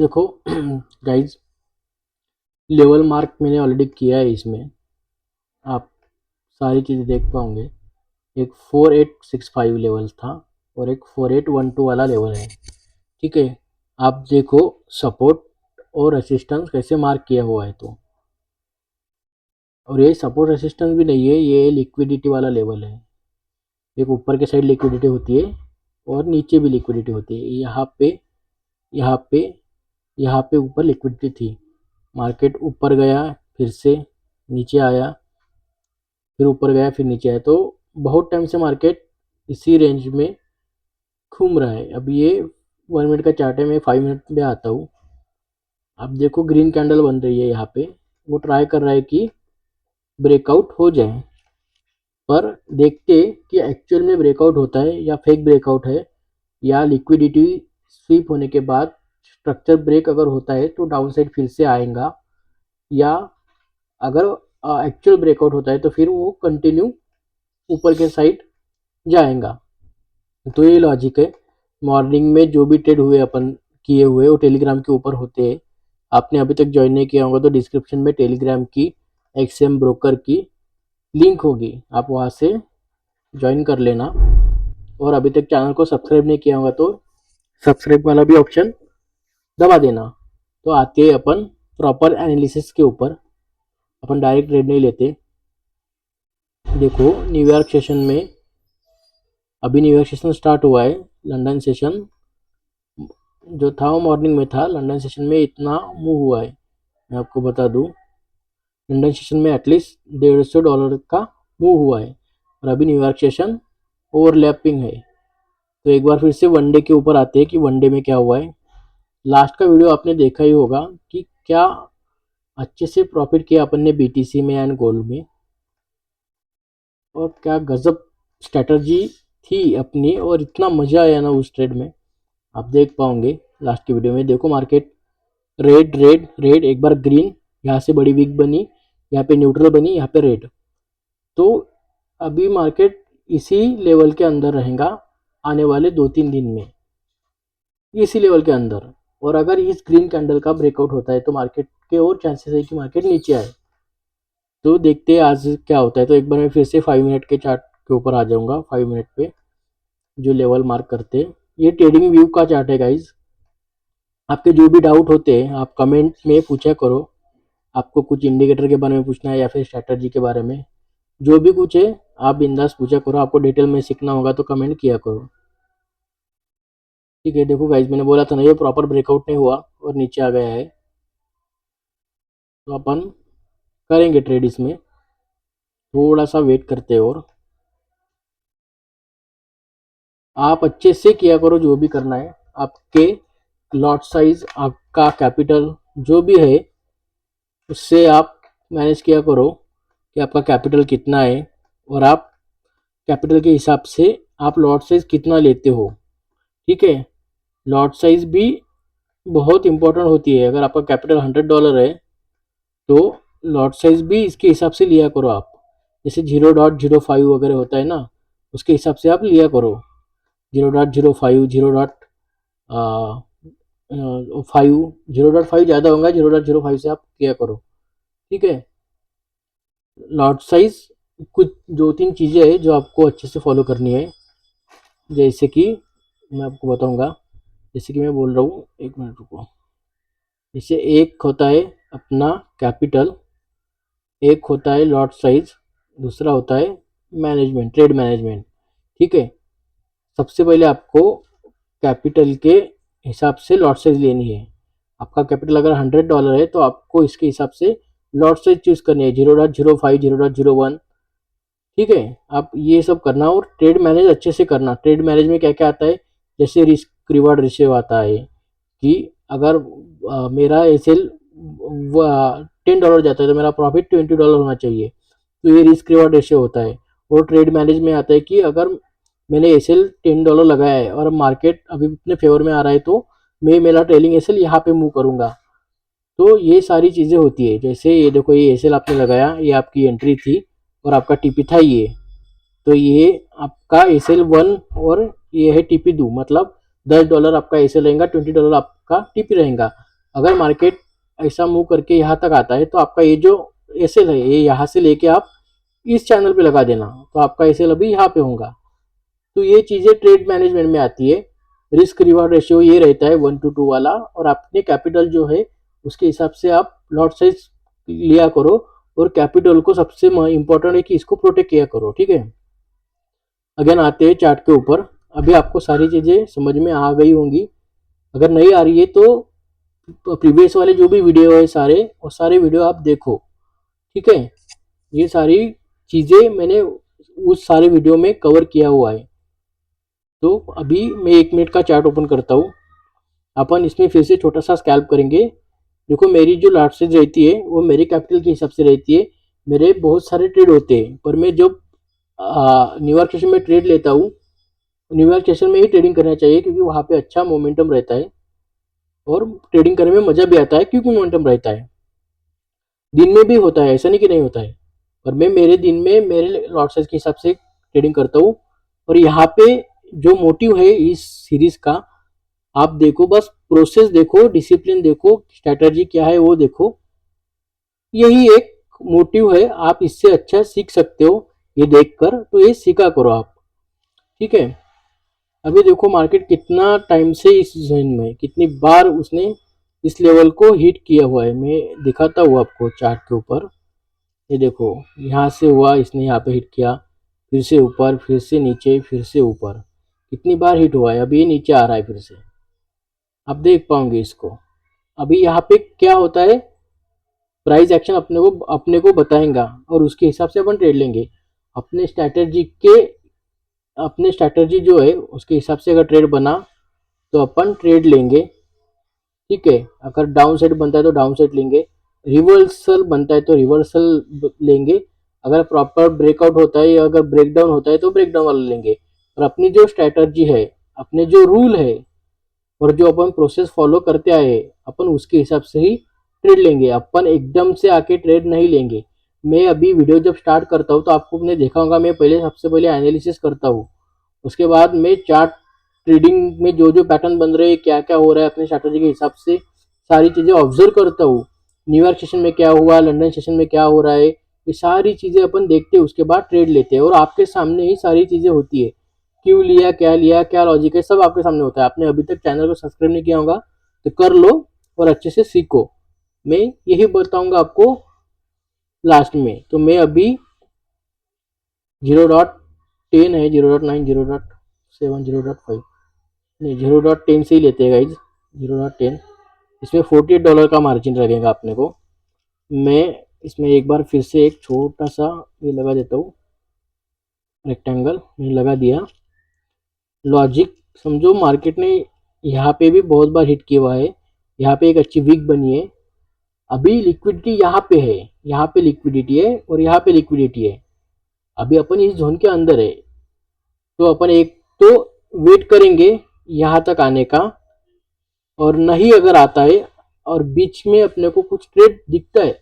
देखो guys, level mark मैंने already किया है इसमें। आप सारी चीज़ें देख पाओगे। एक 4865 लेवल था और एक 4812 वाला लेवल है। ठीक है, आप देखो सपोर्ट और रेसिस्टेंस कैसे मार्क किया हुआ है। तो और ये सपोर्ट रेसिस्टेंस भी नहीं है, ये लिक्विडिटी वाला लेवल है। एक ऊपर के साइड लिक्विडिटी होती है और नीचे भी लिक्विडिटी होती है। यहाँ पे यहाँ पे ऊपर लिक्विडिटी थी। मार्केट ऊपर गया, फिर से नीचे आया, फिर ऊपर गया, फिर नीचे आया। तो बहुत टाइम से मार्केट इसी रेंज में घूम रहा है। अब ये 1 मिनट का चार्ट है, मैं 5 मिनट में आता हूँ। आप देखो ग्रीन कैंडल बन रही है यहाँ पे। वो ट्राई कर रहा है कि ब्रेकआउट हो जाए, पर देखते कि एक्चुअल में ब्रेकआउट होता है या फेक ब्रेकआउट है, या लिक्विडिटी स्वीप होने के बाद स्ट्रक्चर ब्रेक अगर होता है तो डाउन साइड फिर से आएगा, या अगर एक्चुअल ब्रेकआउट होता है तो फिर वो कंटिन्यू ऊपर के साइड जाएगा। तो ये लॉजिक है। मॉर्निंग में जो भी ट्रेड हुए अपन किए हुए वो टेलीग्राम के ऊपर होते हैं। आपने अभी तक ज्वाइन नहीं किया होगा तो डिस्क्रिप्शन में टेलीग्राम की एक्सएम ब्रोकर की लिंक होगी, आप वहाँ से ज्वाइन कर लेना। और अभी तक चैनल को सब्सक्राइब नहीं किया होगा तो सब्सक्राइब वाला भी ऑप्शन दबा देना। तो आते हैं अपन प्रॉपर एनालिसिस के ऊपर। अपन डायरेक्ट ट्रेड नहीं लेते। देखो न्यूयॉर्क सेशन में, अभी न्यूयॉर्क सेशन स्टार्ट हुआ है। लंदन सेशन जो था वो मॉर्निंग में था। लंदन सेशन में इतना मूव हुआ है, मैं आपको बता दूं। लंदन सेशन में एटलीस्ट $150 का मूव हुआ है, और अभी न्यूयॉर्क सेशन ओवरलैपिंग है। तो एक बार फिर से वनडे के ऊपर आते हैं कि वनडे में क्या हुआ है। लास्ट का वीडियो आपने देखा ही होगा कि क्या अच्छे से प्रॉफिट किया अपन ने बीटीसी में एंड गोल्ड में, और क्या गजब स्ट्रेटजी थी अपनी, और इतना मज़ा आया ना उस ट्रेड में। आप देख पाओगे लास्ट की वीडियो में। देखो मार्केट रेड रेड रेड, एक बार ग्रीन, यहाँ से बड़ी वीक बनी, यहाँ पे न्यूट्रल बनी, यहाँ पे रेड। तो अभी मार्केट इसी लेवल के अंदर रहेगा आने वाले 2-3 दिन में, इसी लेवल के अंदर। और अगर इस ग्रीन कैंडल का ब्रेकआउट होता है तो मार्केट के और चांसेस है कि मार्केट नीचे आए। तो देखते हैं आज क्या होता है। तो एक बार मैं फिर से 5 मिनट के चार्ट के ऊपर आ जाऊंगा। 5 मिनट पे जो लेवल मार्क करते हैं, ये ट्रेडिंग व्यू का चार्ट है गाइज। आपके जो भी डाउट होते हैं आप कमेंट में पूछा करो। आपको कुछ इंडिकेटर के बारे में पूछना है या फिर स्ट्रैटेजी के बारे में, जो भी कुछ है आप बिंदास पूछा करो। आपको डिटेल में सीखना होगा तो कमेंट किया करो। ठीक है, देखो गाइज, मैंने बोला था ना ये प्रॉपर ब्रेकआउट नहीं हुआ और नीचे आ गया है। तो अपन करेंगे ट्रेड इसमें, थोड़ा सा वेट करते हैं। और आप अच्छे से किया करो जो भी करना है। आपके लॉट साइज, आपका कैपिटल जो भी है, उससे आप मैनेज किया करो कि आपका कैपिटल कितना है, और आप कैपिटल के हिसाब से आप लॉट साइज कितना लेते हो। ठीक है, लॉट साइज भी बहुत इंपॉर्टेंट होती है। अगर आपका कैपिटल $100 है तो लॉट साइज भी इसके हिसाब से लिया करो आप। जैसे 0.05 वगैरह होता है ना, उसके हिसाब से आप लिया करो। 0.05, 0.5 ज़्यादा होगा, 0.05 से आप किया करो। ठीक है, लॉट साइज कुछ 2-3 चीज़ें हैं जो आपको अच्छे से फॉलो करनी है। जैसे कि मैं आपको बताऊंगा, जैसे कि मैं बोल रहा हूँ, 1 मिनट रुको। जैसे एक होता है अपना कैपिटल, एक होता है लॉट साइज, दूसरा होता है मैनेजमेंट, ट्रेड मैनेजमेंट। ठीक है, सबसे पहले आपको कैपिटल के हिसाब से लॉट साइज लेनी है। आपका कैपिटल अगर $100 है तो आपको इसके हिसाब से लॉट साइज चूज करनी है, 0.05, 0.01। ठीक है, आप ये सब करना और ट्रेड मैनेज अच्छे से करना। ट्रेड मैनेज में क्या क्या आता है, जैसे रिस्क रिवार्ड रेशियो आता है कि अगर मेरा एसएल $10 जाता है तो मेरा प्रॉफिट $20 होना चाहिए। तो ये रिस्क रिवार्ड रेशियो होता है। और ट्रेड मैनेज में आता है कि अगर मैंने एसएल $10 लगाया है और मार्केट अभी अपने फेवर में आ रहा है तो मैं मेरा ट्रेलिंग एसएल यहाँ पे मूव करूँगा। तो ये सारी चीज़ें होती है। जैसे ये देखो, ये एसएल आपने लगाया, ये आपकी एंट्री थी और आपका टीपी था ये। तो ये आपका एसएल 1 और ये है टीपी 2, मतलब $10 आपका एसएल रहेगा, $20 आपका टीपी रहेगा। अगर मार्केट ऐसा मूव करके यहाँ तक आता है तो आपका ये जो एसएल है ये यहाँ से लेके आप इस चैनल पे लगा देना, तो आपका एसएल अभी यहाँ पे होगा। तो ये चीज़ें ट्रेड मैनेजमेंट में आती है। रिस्क रिवार्ड रेशियो ये रहता है 1:2 वाला, और अपने कैपिटल जो है उसके हिसाब से आप लॉट साइज लिया करो, और कैपिटल को सबसे इम्पोर्टेंट है कि इसको प्रोटेक्ट किया करो, ठीक है। अगेन आते हैं चार्ट के ऊपर। अभी आपको सारी चीज़ें समझ में आ गई होंगी। अगर नहीं आ रही है तो प्रीवियस वाले जो भी वीडियो है सारे, और सारे वीडियो आप देखो, ठीक है। ये सारी चीज़ें मैंने उस सारे वीडियो में कवर किया हुआ है। तो अभी मैं 1 मिनट का चार्ट ओपन करता हूँ। अपन इसमें फिर से छोटा सा स्कैल्प करेंगे। देखो मेरी जो लॉट साइज रहती है वो मेरे कैपिटल के हिसाब से रहती है। मेरे बहुत सारे ट्रेड होते हैं, पर मैं जब न्यूयॉर्क सेशन में ट्रेड लेता हूँ, न्यूयॉर्क सेशन में ही ट्रेडिंग करना चाहिए, क्योंकि वहाँ पे अच्छा मोमेंटम रहता है और ट्रेडिंग करने में मज़ा भी आता है, क्योंकि मोमेंटम रहता है। दिन में भी होता है, ऐसा नहीं कि नहीं होता है, पर मैं मेरे दिन में मेरे लॉट साइज के हिसाब से ट्रेडिंग करता हूँ। और यहाँ पे जो मोटिव है इस सीरीज का, आप देखो, बस प्रोसेस देखो, डिसिप्लिन देखो, स्ट्रैटेजी क्या है वो देखो, यही एक मोटिव है। आप इससे अच्छा सीख सकते हो ये देखकर, तो ये सीखा करो आप, ठीक है। अभी देखो मार्केट कितना टाइम से इस जोन में, कितनी बार उसने इस लेवल को हिट किया हुआ है। मैं दिखाता हूँ आपको चार्ट के ऊपर। ये देखो यहाँ से हुआ, इसने यहाँ पे हिट किया, फिर से ऊपर, फिर से नीचे, फिर से ऊपर, कितनी बार हिट हुआ है। अभी ये नीचे आ रहा है फिर से, आप देख पाओगे इसको। अभी यहाँ पे क्या होता है, प्राइस एक्शन अपने को बताएगा, और उसके हिसाब से अपन ट्रेड लेंगे। अपने स्ट्रैटेजी के अपने स्ट्रैटेजी जो है उसके हिसाब से अगर ट्रेड बना तो अपन ट्रेड लेंगे, ठीक है। अगर डाउन साइड बनता है तो डाउन साइड लेंगे, रिवर्सल बनता है तो रिवर्सल लेंगे, अगर प्रॉपर ब्रेकआउट होता है या अगर ब्रेकडाउन होता है तो ब्रेकडाउन वाला लेंगे। और अपनी जो स्ट्रैटेजी है, अपने जो रूल है और जो अपन प्रोसेस फॉलो करते आए, अपन उसके हिसाब से ही ट्रेड लेंगे। अपन एकदम से आके ट्रेड नहीं लेंगे। मैं अभी वीडियो जब स्टार्ट करता हूँ तो आपको अपने देखा होगा, मैं पहले सबसे पहले एनालिसिस करता हूँ, उसके बाद मैं चार्ट ट्रेडिंग में जो जो पैटर्न बन रहे हैं, क्या क्या हो रहा है, अपने स्ट्रैटेजी के हिसाब से सारी चीज़ें ऑब्जर्व करता हूँ। न्यूयॉर्क सेशन में क्या हुआ, लंदन सेशन में क्या हो रहा है, ये सारी चीज़ें अपन देखते हैं, उसके बाद ट्रेड लेते हैं। और आपके सामने ही सारी चीज़ें होती है, क्यों लिया, क्या लॉजिक है, सब आपके सामने होता है। आपने अभी तक चैनल को सब्सक्राइब नहीं किया होगा तो कर लो और अच्छे से सीखो। मैं यही बताऊंगा आपको लास्ट में। तो मैं अभी 0.10 है, 0.9, 0.7, 0.5, नहीं 0.10 से ही लेते हैं गाइज, 0.10। इसमें $48 का मार्जिन लगेगा अपने को। मैं इसमें एक बार फिर से एक छोटा सा ये लगा देता हूँ, रेक्टेंगल मैंने लगा दिया। लॉजिक समझो, मार्केट ने यहाँ पे भी बहुत बार हिट किया हुआ है, यहाँ पे एक अच्छी वीक बनी है। अभी लिक्विडिटी यहाँ पे है, यहाँ पे लिक्विडिटी है और यहाँ पे लिक्विडिटी है। अभी अपन इस जोन के अंदर है, तो अपन एक तो वेट करेंगे यहाँ तक आने का, और नहीं अगर आता है और बीच में अपने को कुछ ट्रेड दिखता है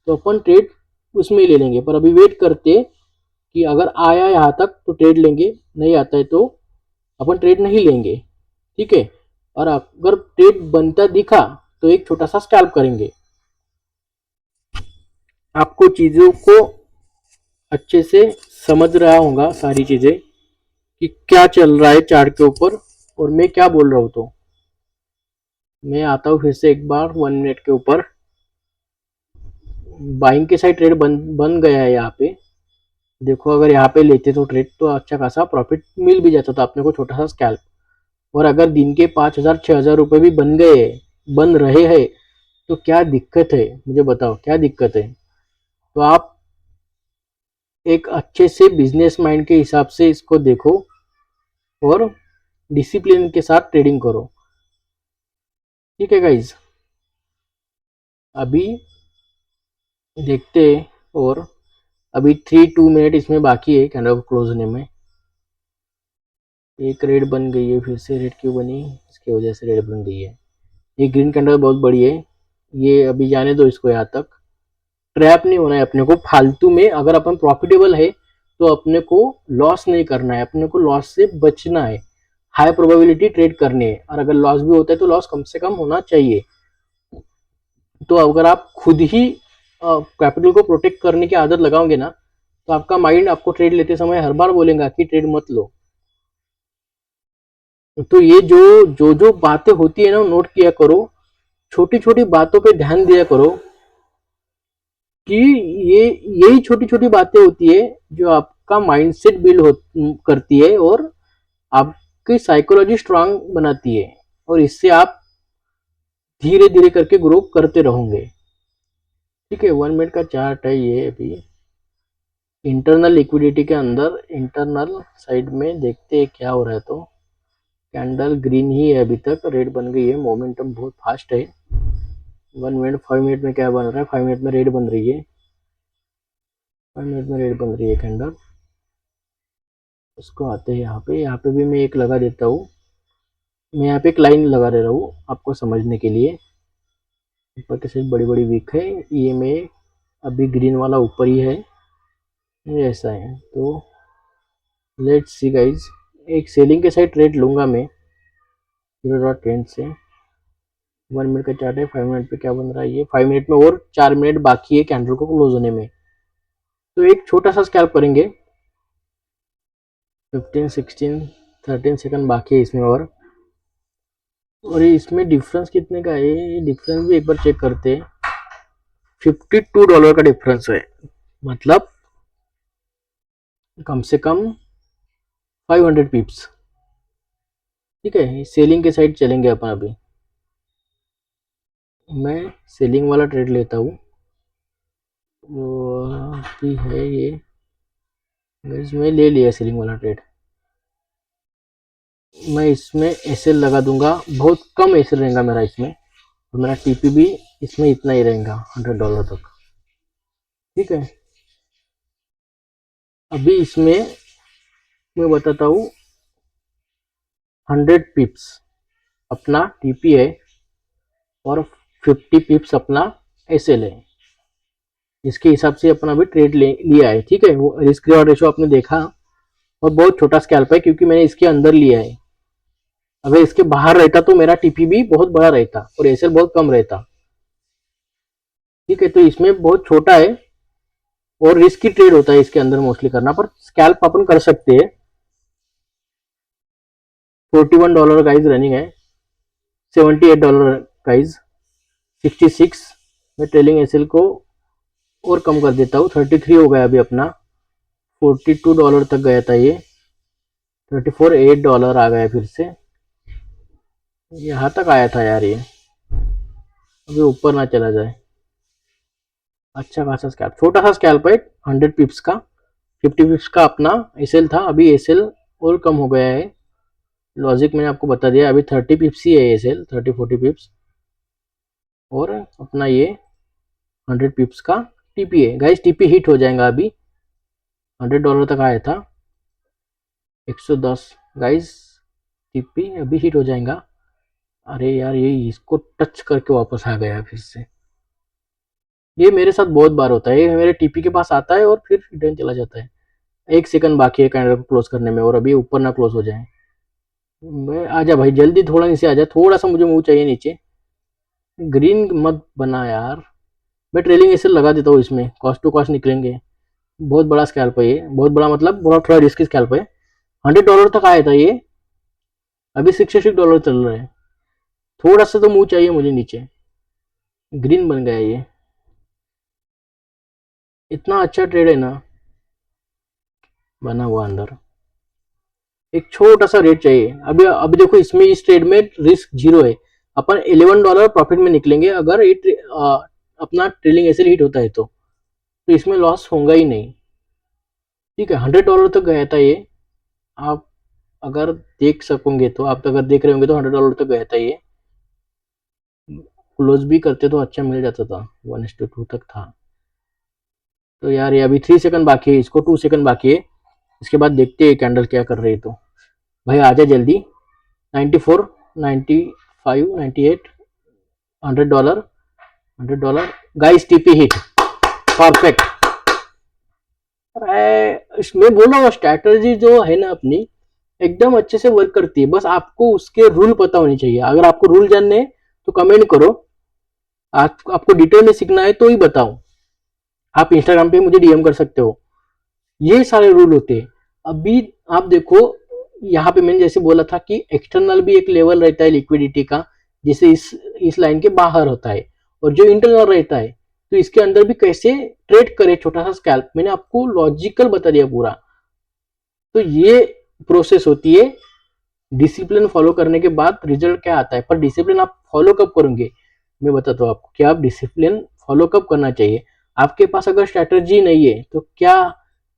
तो अपन ट्रेड उसमें ही ले लेंगे। पर अभी वेट करते कि अगर आया यहाँ तक तो ट्रेड लेंगे, नहीं आता है तो अपन ट्रेड नहीं लेंगे, ठीक है। और अगर ट्रेड बनता दिखा तो एक छोटा सा स्कैल्प करेंगे। आपको चीज़ों को अच्छे से समझ रहा होगा सारी चीज़ें कि क्या चल रहा है चार्ट के ऊपर और मैं क्या बोल रहा हूँ। तो मैं आता हूँ फिर से एक बार 1 मिनट के ऊपर। बाइंग के साइड ट्रेड बन गया है यहाँ पे। देखो अगर यहाँ पे लेते तो ट्रेड तो अच्छा खासा प्रॉफिट मिल भी जाता था अपने को, छोटा सा स्कैल्प। और अगर दिन के 5,000 6,000 रुपये भी बन गए, बन रहे हैं, तो क्या दिक्कत है, मुझे बताओ क्या दिक्कत है। तो आप एक अच्छे से बिजनेस माइंड के हिसाब से इसको देखो और डिसिप्लिन के साथ ट्रेडिंग करो, ठीक है गाइज। अभी देखते हैं, और अभी 3-2 मिनट इसमें बाकी है कैंडल क्लोज होने में। एक रेड बन गई है, फिर से रेड क्यों बनी, इसकी वजह से रेड बन गई है। ये ग्रीन कैंडल बहुत बड़ी है, ये अभी जाने दो इसको। यहाँ तक ट्रैप नहीं होना है अपने को फालतू में। अगर अपन प्रॉफिटेबल है तो अपने को लॉस नहीं करना है, अपने को लॉस से बचना है, हाई प्रोबेबिलिटी ट्रेड करनी है। और अगर लॉस भी होता है तो लॉस कम से कम होना चाहिए, तो अगर आप खुद ही कैपिटल को प्रोटेक्ट करने की आदत लगाओगे ना, तो आपका माइंड आपको ट्रेड लेते समय हर बार बोलेगा कि ट्रेड मत लो। तो ये जो बातें होती है ना, नोट किया करो, छोटी छोटी बातों पे ध्यान दिया करो कि ये यही छोटी छोटी बातें होती है जो आपका माइंडसेट करती है और आपकी साइकोलॉजी स्ट्रांग बनाती है, और इससे आप धीरे धीरे करके ग्रो करते रहोगे। ठीक है, 1 मिनट का चार्ट है ये। अभी इंटरनल लिक्विडिटी के अंदर इंटरनल साइड में देखते हैं क्या हो रहा है। तो कैंडल ग्रीन ही है, अभी तक रेड बन गई है, मोमेंटम बहुत फास्ट है। 1 मिनट 5 मिनट में क्या बन रहा है, 5 मिनट में रेड बन रही है, 5 मिनट में रेड बन रही है कैंडल। इसको आते हैं यहाँ पे भी मैं एक लगा देता हूँ। मैं यहाँ पे एक लाइन लगा दे रहा हूँ आपको समझने के लिए। ऊपर की साइड बड़ी बड़ी वीक है, ये में अभी ग्रीन वाला ऊपर ही है, ये ऐसा है। तो लेट्स सी गाइज, एक सेलिंग के साइड ट्रेड लूंगा मैं 0.10 से। 1 मिनट का चार्ट है, 5 मिनट पे क्या बन रहा है, ये 5 मिनट में और 4 मिनट बाकी है कैंडल को क्लोज होने में। तो एक छोटा सा स्कैल्प करेंगे, 15 16 13 सेकंड बाकी है इसमें। और इसमें डिफरेंस कितने का है, ये डिफरेंस भी एक बार चेक करते हैं। $52 का डिफरेंस है, मतलब कम से कम 500 पिप्स। ठीक है, सेलिंग के साइड चलेंगे अपन अभी। मैं सेलिंग वाला ट्रेड लेता हूँ, वो भी है ये, इसमें ले लिया सेलिंग वाला ट्रेड। मैं इसमें एसएल लगा दूंगा, बहुत कम एसएल रहेगा मेरा इसमें, और मेरा टीपी भी इसमें इतना ही रहेगा, $100 तक। ठीक है, अभी इसमें मैं बताता हूँ, 100 पिप्स अपना टीपी है और 50 पिप्स अपना एसएल है। इसके हिसाब से अपना अभी ट्रेड लिया है। ठीक है, वो रिस्क रिवॉर्ड रेशो आपने देखा, और बहुत छोटा स्कैल्प है क्योंकि मैंने इसके अंदर लिया है। अगर इसके बाहर रहता तो मेरा टीपी भी बहुत बड़ा रहता और एसएल बहुत कम रहता। ठीक है, तो इसमें बहुत छोटा है और रिस्की ट्रेड होता है इसके अंदर मोस्टली करना, पर स्कैल्प अपन कर सकते हैं। $41 गाइज रनिंग है, $78 गाइज, 66। मैं ट्रेलिंग एसएल को और कम कर देता हूँ, 33 हो गया अभी अपना, $42 तक गया था ये, 34 $8 आ गया फिर से, यहाँ तक आया था यार ये, अभी ऊपर ना चला जाए। अच्छा खासा स्कैल्प, छोटा सा स्कैल्प है, 100 पिप्स का, 50 पिप्स का अपना एसएल था, अभी एसएल और कम हो गया है। लॉजिक मैंने आपको बता दिया, अभी 30 पिप्स ही है एसएल, 30-40 पिप्स, और अपना ये 100 पिप्स का टीपी है। गाइस टीपी हिट हो जाएगा अभी, $100 तक आया था, 110 गाइस, टीपी अभी हिट हो जाएगा। अरे यार, ये इसको टच करके वापस आ गया फिर से। ये मेरे साथ बहुत बार होता है, ये मेरे टीपी के पास आता है और फिर रिटर्न चला जाता है। 1 सेकंड बाकी है कैंडल को क्लोज करने में, और अभी ऊपर ना क्लोज हो जाए। आजा भाई जल्दी, थोड़ा नीचे आजा, थोड़ा सा मुझे मुंह चाहिए नीचे, ग्रीन मत बना यार। मैं ट्रेलिंग ऐसे लगा देता हूँ, इसमें कॉस्ट टू कॉस्ट निकलेंगे। बहुत बड़ा स्कैल्प है ये, बहुत बड़ा मतलब थोड़ा रिस्की स्कैल्प है। $100 तक आया था ये, अभी $66 चल रहा है। थोड़ा सा तो मुंह चाहिए मुझे नीचे, ग्रीन बन गया ये। इतना अच्छा ट्रेड है ना बना हुआ अंदर। एक छोटा सा रेट चाहिए अभी। अभी देखो इसमें, इस ट्रेड में रिस्क जीरो है, अपन $11 प्रॉफिट में निकलेंगे अगर ये अपना ट्रेलिंग ऐसे हिट होता है तो इसमें लॉस होगा ही नहीं। ठीक है, $100 तक गया था ये, आप अगर देख सकोगे तो, आप अगर देख रहे होंगे तो $100 तक गया था ये, क्लोज भी करते तो अच्छा मिल जाता था, 1:2 तक था। तो यार ये अभी 3 सेकंड बाकी है, इसको 2 सेकंड बाकी है, इसके बाद देखते हैं कैंडल क्या कर रही है। तो भाई आजा जल्दी, 94 95 98, $100 $100 गाइस, टीपी हिट, परफेक्ट। मैं बोल रहा हूँ स्ट्रैटेजी जो है ना अपनी, एकदम अच्छे से वर्क करती है, बस आपको उसके रूल पता होने चाहिए। अगर आपको रूल जानने हैं तो कमेंट करो, आपको डिटेल में सीखना है तो ही बताओ, आप इंस्टाग्राम पे मुझे डीएम कर सकते हो। ये सारे रूल होते हैं। अभी आप देखो, यहाँ पे मैंने जैसे बोला था कि एक्सटर्नल भी एक लेवल रहता है लिक्विडिटी का, जैसे इस लाइन के बाहर होता है, और जो इंटरनल रहता है, तो इसके अंदर भी कैसे ट्रेड करे छोटा सा स्कैल्प, मैंने आपको लॉजिकल बता दिया पूरा। तो ये प्रोसेस होती है। डिसिप्लिन फॉलो करने के बाद रिजल्ट क्या आता है, पर डिसिप्लिन आप फॉलो कब करोगे, मैं बताता हूँ आपको कि आप डिसिप्लिन फॉलो कब करना चाहिए। आपके पास अगर स्ट्रैटेजी नहीं है तो क्या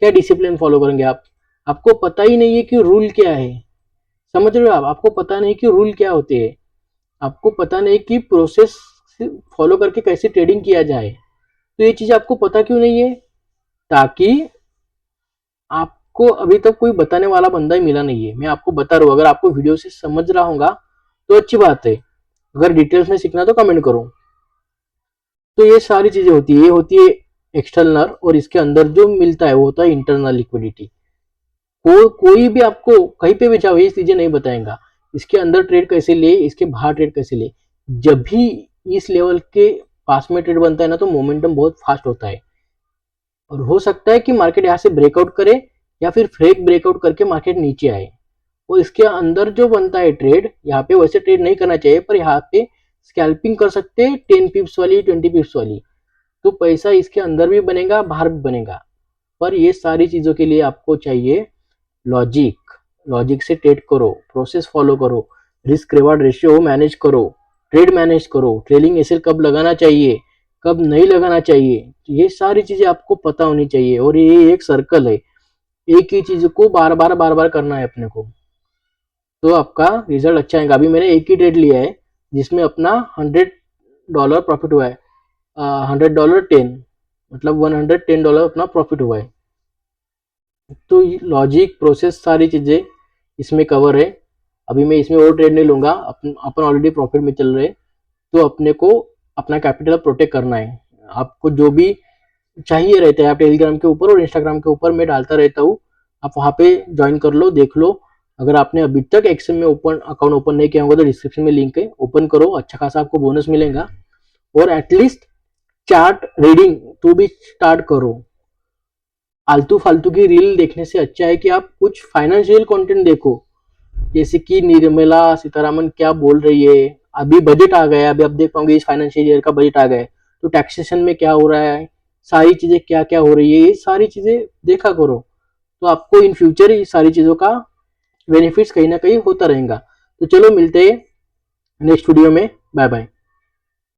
क्या डिसिप्लिन फॉलो करेंगे आप, आपको पता ही नहीं है कि रूल क्या है। समझ रहे हो आप, आपको पता नहीं कि रूल क्या होते हैं, आपको पता नहीं कि प्रोसेस फॉलो करके कैसे ट्रेडिंग किया जाए। तो ये चीज आपको पता क्यों नहीं है, ताकि आपको अभी तक कोई बताने वाला बंदा ही मिला नहीं है। मैं आपको बता रहा हूँ, अगर आपको वीडियो से समझ रहा होगा तो अच्छी बात है, अगर डिटेल्स में सीखना तो कमेंट करो। तो ये सारी चीजें होती है, ये होती है एक्सटर्नल, और इसके अंदर जो मिलता है वो होता है इंटरनल लिक्विडिटी। कोई भी आपको कहीं पे भी जाओ ये चीजें नहीं बताएगा, इसके अंदर ट्रेड कैसे ले, इसके बाहर ट्रेड कैसे ले। जब भी इस लेवल के पास में ट्रेड बनता है ना, तो मोमेंटम बहुत फास्ट होता है, और हो सकता है कि मार्केट यहाँ से ब्रेकआउट करे, या फिर फेक ब्रेकआउट करके मार्केट नीचे आए। और इसके अंदर जो बनता है ट्रेड, यहाँ पे वैसे ट्रेड नहीं करना चाहिए, पर यहाँ पे स्कैल्पिंग कर सकते हैं 10 पिप्स वाली, 20 पिप्स वाली, तो पैसा इसके अंदर भी बनेगा, बाहर भी बनेगा। पर ये सारी चीजों के लिए आपको चाहिए लॉजिक। लॉजिक से ट्रेड करो, प्रोसेस फॉलो करो, रिस्क रिवार्ड रेशियो मैनेज करो, ट्रेड मैनेज करो, ट्रेलिंग एसएल कब लगाना चाहिए, कब नहीं लगाना चाहिए, ये सारी चीजें आपको पता होनी चाहिए। और ये एक सर्कल है, एक ही चीज को बार बार बार बार करना है अपने को, तो आपका रिजल्ट अच्छा आएगा। अभी मैंने एक ही ट्रेड लिया है जिसमें अपना $100 प्रॉफिट हुआ है, $100 10, मतलब $110 अपना प्रॉफिट हुआ है। तो लॉजिक, प्रोसेस, सारी चीजें इसमें कवर है। अभी मैं इसमें और ट्रेड नहीं लूंगा, अपन ऑलरेडी प्रॉफिट में चल रहे, तो अपने को अपना कैपिटल प्रोटेक्ट करना है। आपको जो भी चाहिए रहता है, आप टेलीग्राम के ऊपर और इंस्टाग्राम के ऊपर मैं डालता रहता हूँ, आप वहाँ पे ज्वाइन कर लो, देख लो। अगर आपने अभी तक एक्सेल में ओपन अकाउंट ओपन नहीं किया होगा तो डिस्क्रिप्शन में लिंक है, ओपन करो, अच्छा खासा आपको बोनस मिलेगा। और एटलीस्ट चार्ट रीडिंग तो भी स्टार्ट करो। आलतू फालतू की रील देखने से अच्छा है कि आप कुछ फाइनेंशियल कंटेंट देखो, जैसे कि निर्मला सीतारामन क्या बोल रही है। अभी बजट आ गया, अभी आप देख पाओगे इस फाइनेंशियल ईयर का बजट आ गया है, तो टैक्सेशन में क्या हो रहा है, सारी चीजें क्या क्या हो रही है, ये सारी चीजें देखा करो, तो आपको इन फ्यूचर ये सारी चीजों का बेनिफिट्स कहीं ना कहीं होता रहेगा। तो चलो मिलते हैं नेक्स्ट वीडियो में, बाय बाय।